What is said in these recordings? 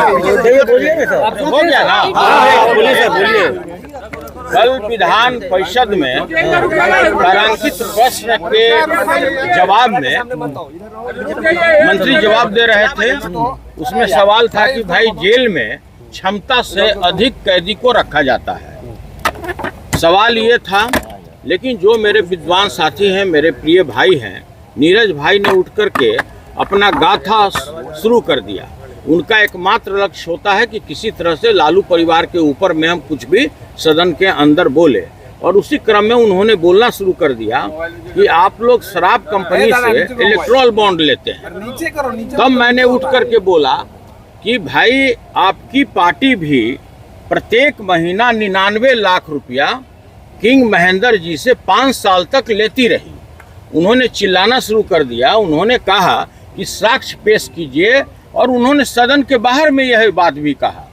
हो गया ना? बोलिए सर, बोलिए। कल विधान परिषद में तारांकित प्रश्न के जवाब में मंत्री जवाब दे रहे थे। उसमें सवाल था कि भाई जेल में क्षमता से अधिक कैदी को रखा जाता है। सवाल ये था, लेकिन जो मेरे विद्वान साथी हैं, मेरे प्रिय भाई हैं, नीरज भाई ने उठ करके अपना गाथा शुरू कर दिया। उनका एकमात्र लक्ष्य होता है कि किसी तरह से लालू परिवार के ऊपर में हम कुछ भी सदन के अंदर बोले, और उसी क्रम में उन्होंने बोलना शुरू कर दिया कि आप लोग शराब कंपनी से इलेक्ट्रल बॉन्ड लेते हैं। तब मैंने उठ करके बोला कि भाई आपकी पार्टी भी प्रत्येक महीना 99 लाख रुपया किंग महेंद्र जी से 5 साल तक लेती रही। उन्होंने चिल्लाना शुरू कर दिया। उन्होंने कहा कि साक्ष्य पेश कीजिए, और उन्होंने सदन के बाहर में यह बात भी कहा।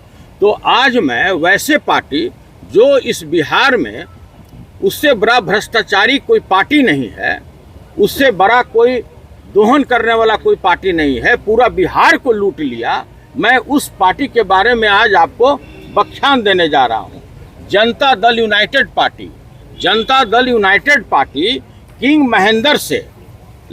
तो आज मैं वैसे पार्टी जो इस बिहार में, उससे बड़ा भ्रष्टाचारी कोई पार्टी नहीं है, उससे बड़ा कोई दोहन करने वाला कोई पार्टी नहीं है, पूरा बिहार को लूट लिया, मैं उस पार्टी के बारे में आज आपको व्याख्यान देने जा रहा हूँ। Janata Dal United party, Janata Dal United party king Mahendra से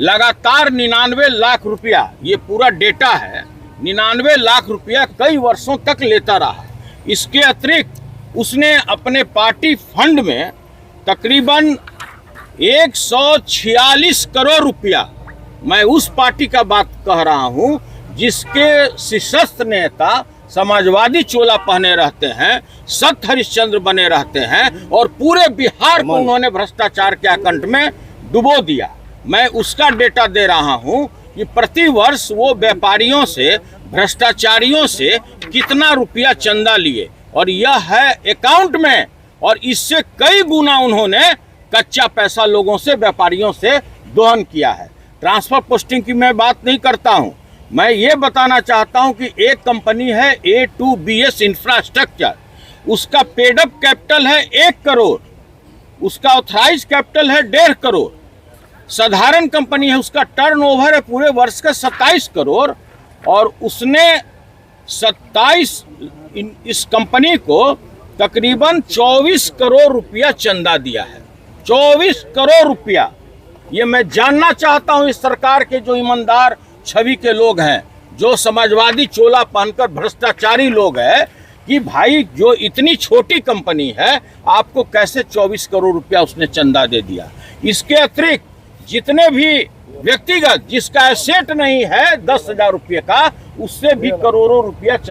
लगातार 99 लाख रुपया, ये पूरा डेटा है, 99 लाख रुपया कई वर्षों तक लेता रहा। इसके अतिरिक्त उसने अपने पार्टी फंड में तकरीबन 146 करोड़ रुपया, मैं उस पार्टी का बात कह रहा हूं जिसके शीर्षस्थ नेता समाजवादी चोला पहने रहते हैं, सत हरिश्चंद्र बने रहते हैं, और पूरे बिहार को उन्होंने भ्रष्टाचार के आकंठ में डुबो दिया। मैं उसका डेटा दे रहा हूं कि प्रति वर्ष वो व्यापारियों से, भ्रष्टाचारियों से कितना रुपया चंदा लिए, और यह है अकाउंट में, और इससे कई गुना उन्होंने कच्चा पैसा लोगों से, व्यापारियों से दोहन किया है। ट्रांसफर पोस्टिंग की मैं बात नहीं करता हूं, मैं ये बताना चाहता हूं कि एक कंपनी है A2BS इंफ्रास्ट्रक्चर, उसका पेडअप कैपिटल है 1 करोड़, उसका ऑथराइज कैपिटल है 1.5 करोड़। साधारण कंपनी है, उसका टर्नओवर है पूरे वर्ष का 27 करोड़, और उसने 27 इस कंपनी को तकरीबन 24 करोड़ रुपया चंदा दिया है। 24 करोड़ रुपया। ये मैं जानना चाहता हूं इस सरकार के जो ईमानदार छवि के लोग हैं, जो समाजवादी चोला पहनकर भ्रष्टाचारी लोग हैं, कि भाई जो इतनी छोटी कंपनी है, आपको कैसे 24 करोड़ रुपया उसने चंदा दे दिया। इसके अतिरिक्त जितने भी व्यक्तिगत जिसका एसेट नहीं है 10,000 रुपये का, उससे भी करोड़ों रुपया